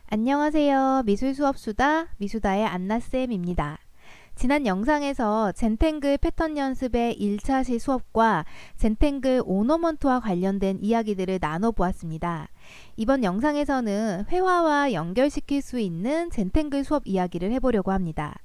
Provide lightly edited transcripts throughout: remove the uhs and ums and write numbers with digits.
안녕하세요. 미술수업수다 미수다의 안나쌤입니다. 지난 영상에서 젠탱글 패턴 연습의 1차 시 수업과 젠탱글 오너먼트와 관련된 이야기들을 나눠보았습니다. 이번 영상에서는 회화와 연결시킬 수 있는 젠탱글 수업 이야기를 해보려고 합니다.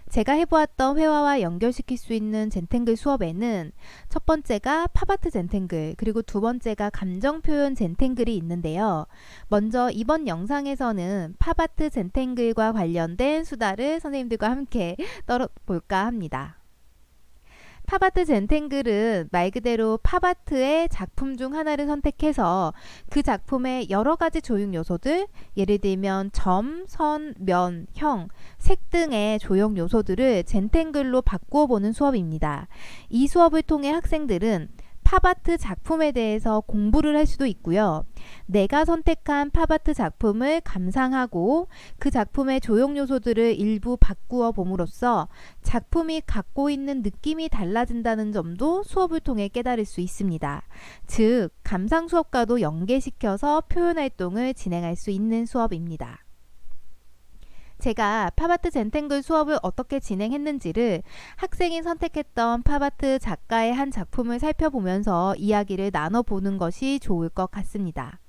제가 해보았던 회화와 연결시킬 수 있는 젠탱글 수업에는 첫 번째가 팝아트 젠탱글, 그리고 두 번째가 감정표현 젠탱글이 있는데요. 먼저 이번 영상에서는 팝아트 젠탱글과 관련된 수다를 선생님들과 함께 떨어볼까 합니다. 팝아트 젠탱글은 말 그대로 팝아트의 작품 중 하나를 선택해서 그 작품의 여러 가지 조형 요소들, 예를 들면 점, 선, 면, 형, 색 등의 조형 요소들을 젠탱글로 바꾸어 보는 수업입니다. 이 수업을 통해 학생들은 팝아트 작품에 대해서 공부를 할 수도 있고요. 내가 선택한 팝아트 작품을 감상하고 그 작품의 조형 요소들을 일부 바꾸어 봄으로써 작품이 갖고 있는 느낌이 달라진다는 점도 수업을 통해 깨달을 수 있습니다. 즉, 감상 수업과도 연계시켜서 표현 활동을 진행할 수 있는 수업입니다. 제가 팝아트 젠탱글 수업을 어떻게 진행했는지를 학생이 선택했던 팝아트 작가의 한 작품을 살펴보면서 이야기를 나눠보는 것이 좋을 것 같습니다.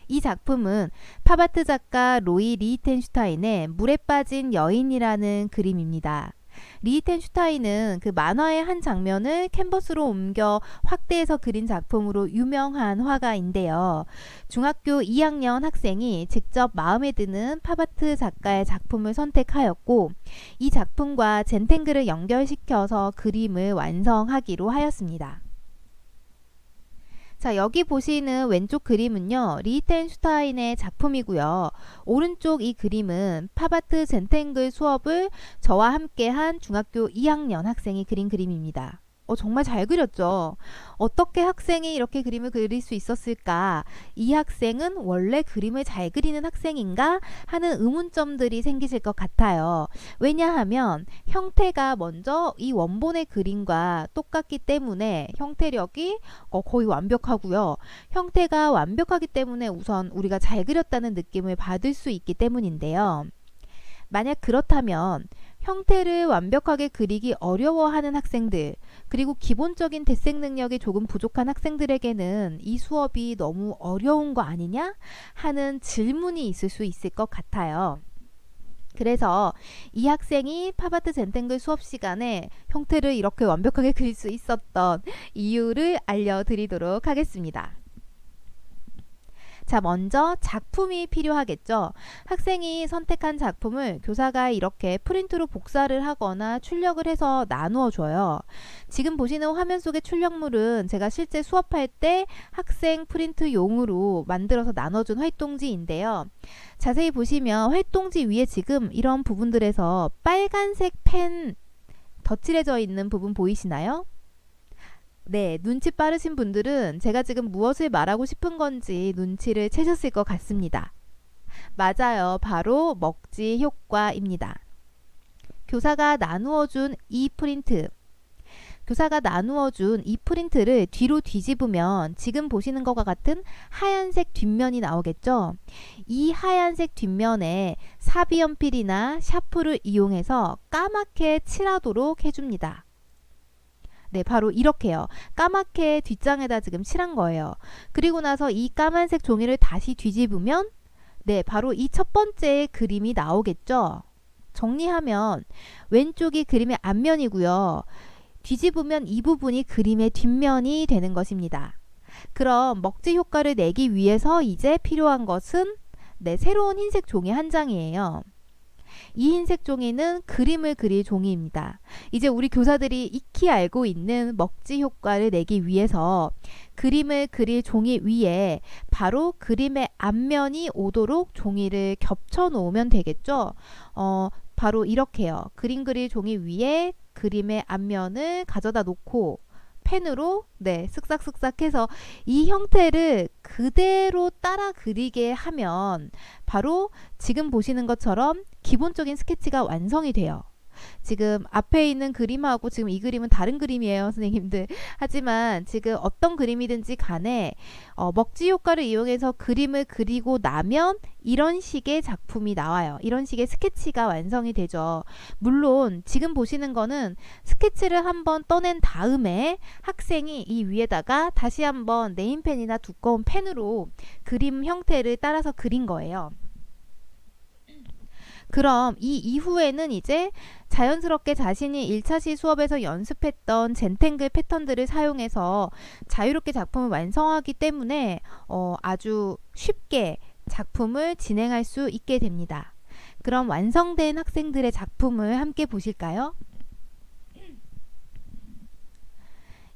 이 작품은 팝아트 작가 로이 리히텐슈타인의 물에 빠진 여인이라는 그림입니다. 리히텐슈타인은 그 만화의 한 장면을 캔버스로 옮겨 확대해서 그린 작품으로 유명한 화가인데요. 중학교 2학년 학생이 직접 마음에 드는 팝아트 작가의 작품을 선택하였고, 이 작품과 젠탱글을 연결시켜서 그림을 완성하기로 하였습니다. 자, 여기 보시는 왼쪽 그림은요, 리히텐슈타인의 작품이고요. 오른쪽 이 그림은 팝아트 젠탱글 수업을 저와 함께 한 중학교 2학년 학생이 그린 그림입니다. 정말 잘 그렸죠? 어떻게 학생이 이렇게 그림을 그릴 수 있었을까? 이 학생은 원래 그림을 잘 그리는 학생인가? 하는 의문점들이 생기실 것 같아요. 왜냐하면 형태가 먼저 이 원본의 그림과 똑같기 때문에 형태력이 거의 완벽하고요. 형태가 완벽하기 때문에 우선 우리가 잘 그렸다는 느낌을 받을 수 있기 때문인데요. 만약 그렇다면 형태를 완벽하게 그리기 어려워하는 학생들, 그리고 기본적인 대책 능력이 조금 부족한 학생들에게는 이 수업이 너무 어려운 거 아니냐? 하는 질문이 있을 수 있을 것 같아요. 그래서 이 학생이 팝아트 젠탱글 수업 시간에 형태를 이렇게 완벽하게 그릴 수 있었던 이유를 알려드리도록 하겠습니다. 자, 먼저 작품이 필요하겠죠. 학생이 선택한 작품을 교사가 이렇게 프린트로 복사를 하거나 출력을 해서 나누어 줘요. 지금 보시는 화면 속의 출력물은 제가 실제 수업할 때 학생 프린트용으로 만들어서 나눠준 활동지인데요. 자세히 보시면 활동지 위에 지금 이런 부분들에서 빨간색 펜 덧칠해져 있는 부분 보이시나요? 네, 눈치 빠르신 분들은 제가 지금 무엇을 말하고 싶은 건지 눈치를 채셨을 것 같습니다. 맞아요. 바로 먹지 효과입니다. 교사가 나누어준 이 프린트를 뒤로 뒤집으면 지금 보시는 것과 같은 하얀색 뒷면이 나오겠죠. 이 하얀색 뒷면에 사비연필이나 샤프를 이용해서 까맣게 칠하도록 해줍니다. 네, 바로 이렇게요. 까맣게 뒷장에다 지금 칠한 거예요. 그리고 나서 이 까만색 종이를 다시 뒤집으면 네, 바로 이 첫 번째 그림이 나오겠죠. 정리하면 왼쪽이 그림의 앞면이고요. 뒤집으면 이 부분이 그림의 뒷면이 되는 것입니다. 그럼 먹지 효과를 내기 위해서 이제 필요한 것은 네, 새로운 흰색 종이 한 장이에요. 이 흰색 종이는 그림을 그릴 종이입니다. 이제 우리 교사들이 익히 알고 있는 먹지 효과를 내기 위해서 그림을 그릴 종이 위에 바로 그림의 앞면이 오도록 종이를 겹쳐 놓으면 되겠죠. 바로 이렇게요. 그림 그릴 종이 위에 그림의 앞면을 가져다 놓고 펜으로 네, 쓱싹쓱싹 해서 이 형태를 그대로 따라 그리게 하면 바로 지금 보시는 것처럼 기본적인 스케치가 완성이 돼요. 지금 앞에 있는 그림하고 지금 이 그림은 다른 그림이에요, 선생님들. 하지만 지금 어떤 그림이든지 간에 먹지 효과를 이용해서 그림을 그리고 나면 이런 식의 작품이 나와요. 이런 식의 스케치가 완성이 되죠. 물론 지금 보시는 거는 스케치를 한번 떠낸 다음에 학생이 이 위에다가 다시 한번 네임펜이나 두꺼운 펜으로 그림 형태를 따라서 그린 거예요. 그럼 이 이후에는 이제 자연스럽게 자신이 1차시 수업에서 연습했던 젠탱글 패턴들을 사용해서 자유롭게 작품을 완성하기 때문에 아주 쉽게 작품을 진행할 수 있게 됩니다. 그럼 완성된 학생들의 작품을 함께 보실까요?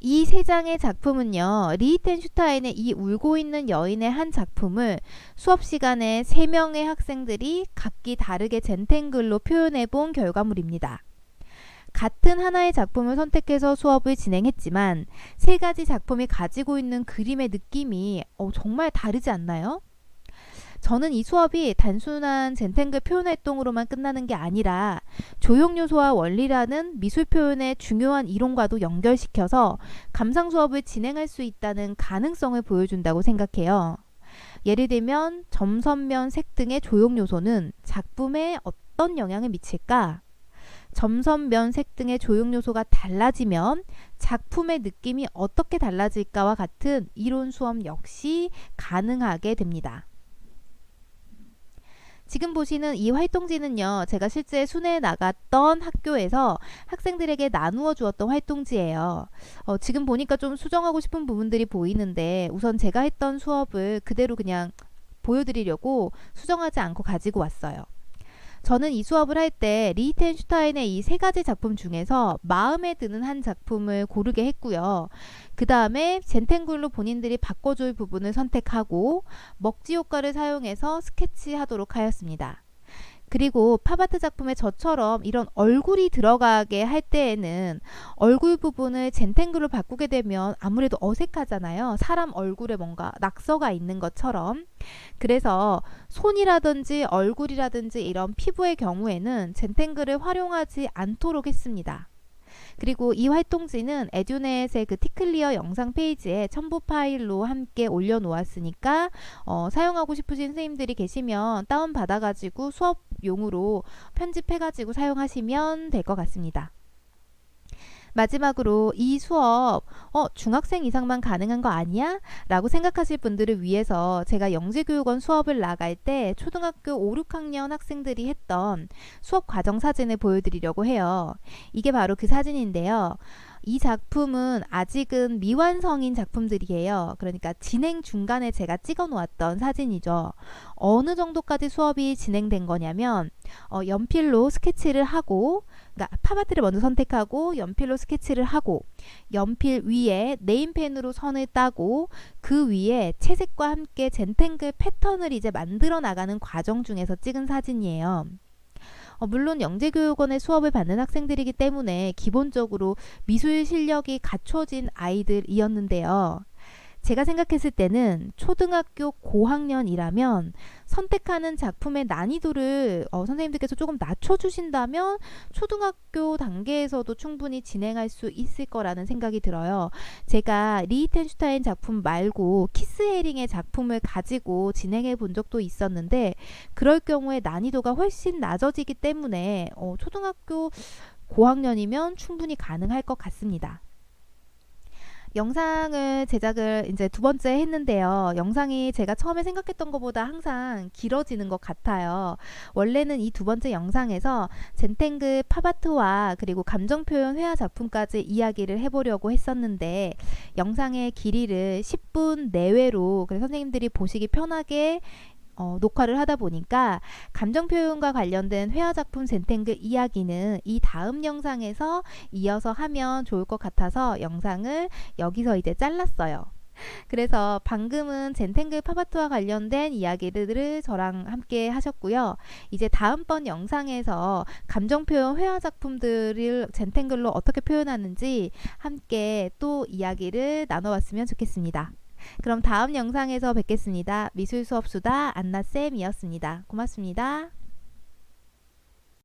이 세 장의 작품은요, 리히텐슈타인의 이 울고 있는 여인의 한 작품을 수업 시간에 3명의 학생들이 각기 다르게 젠탱글로 표현해 본 결과물입니다. 같은 하나의 작품을 선택해서 수업을 진행했지만 세 가지 작품이 가지고 있는 그림의 느낌이 정말 다르지 않나요? 저는 이 수업이 단순한 젠탱글 표현 활동으로만 끝나는 게 아니라 조형 요소와 원리라는 미술 표현의 중요한 이론과도 연결시켜서 감상 수업을 진행할 수 있다는 가능성을 보여준다고 생각해요. 예를 들면 점, 선, 면, 색 등의 조형 요소는 작품에 어떤 영향을 미칠까? 점, 선, 면, 색 등의 조형 요소가 달라지면 작품의 느낌이 어떻게 달라질까와 같은 이론 수업 역시 가능하게 됩니다. 지금 보시는 이 활동지는요, 제가 실제 순회에 나갔던 학교에서 학생들에게 나누어 주었던 활동지예요. 지금 보니까 좀 수정하고 싶은 부분들이 보이는데 우선 제가 했던 수업을 그대로 그냥 보여드리려고 수정하지 않고 가지고 왔어요. 저는 이 수업을 할 때 리히텐슈타인의 이 세 가지 작품 중에서 마음에 드는 한 작품을 고르게 했고요. 그 다음에 젠탱글로 본인들이 바꿔줄 부분을 선택하고 먹지 효과를 사용해서 스케치하도록 하였습니다. 그리고 팝아트 작품에 저처럼 이런 얼굴이 들어가게 할 때에는 얼굴 부분을 젠탱글로 바꾸게 되면 아무래도 어색하잖아요. 사람 얼굴에 뭔가 낙서가 있는 것처럼. 그래서 손이라든지 얼굴이라든지 이런 피부의 경우에는 젠탱글을 활용하지 않도록 했습니다. 그리고 이 활동지는 에듀넷의 그 티클리어 영상 페이지에 첨부 파일로 함께 올려놓았으니까 사용하고 싶으신 선생님들이 계시면 다운받아가지고 수업용으로 편집해가지고 사용하시면 될 것 같습니다. 마지막으로 이 수업 중학생 이상만 가능한 거 아니야? 라고 생각하실 분들을 위해서 제가 영재교육원 수업을 나갈 때 초등학교 5, 6학년 학생들이 했던 수업 과정 사진을 보여드리려고 해요. 이게 바로 그 사진인데요. 이 작품은 아직은 미완성인 작품들이에요. 그러니까 진행 중간에 제가 찍어 놓았던 사진이죠. 어느 정도까지 수업이 진행된 거냐면 연필로 스케치를 하고, 그러니까 팝아트를 먼저 선택하고 연필로 스케치를 하고 연필 위에 네임펜으로 선을 따고 그 위에 채색과 함께 젠탱글 패턴을 이제 만들어 나가는 과정 중에서 찍은 사진이에요. 물론 영재교육원의 수업을 받는 학생들이기 때문에 기본적으로 미술 실력이 갖춰진 아이들이었는데요. 제가 생각했을 때는 초등학교 고학년이라면 선택하는 작품의 난이도를 선생님들께서 조금 낮춰주신다면 초등학교 단계에서도 충분히 진행할 수 있을 거라는 생각이 들어요. 제가 리히텐슈타인 작품 말고 키스 헤링의 작품을 가지고 진행해 본 적도 있었는데 그럴 경우에 난이도가 훨씬 낮아지기 때문에 초등학교 고학년이면 충분히 가능할 것 같습니다. 영상을 제작을 이제 2번째 했는데요. 영상이 제가 처음에 생각했던 것보다 항상 길어지는 것 같아요. 원래는 이 2번째 영상에서 젠탱글 팝아트와 그리고 감정표현 회화 작품까지 이야기를 해보려고 했었는데 영상의 길이를 10분 내외로 그래서 선생님들이 보시기 편하게 녹화를 하다 보니까 감정표현과 관련된 회화작품 젠탱글 이야기는 이 다음 영상에서 이어서 하면 좋을 것 같아서 영상을 여기서 이제 잘랐어요. 그래서 방금은 젠탱글 팝아트와 관련된 이야기들을 저랑 함께 하셨고요. 이제 다음번 영상에서 감정표현 회화작품들을 젠탱글로 어떻게 표현하는지 함께 또 이야기를 나눠봤으면 좋겠습니다. 그럼 다음 영상에서 뵙겠습니다. 미술수업수다 안나쌤이었습니다. 고맙습니다.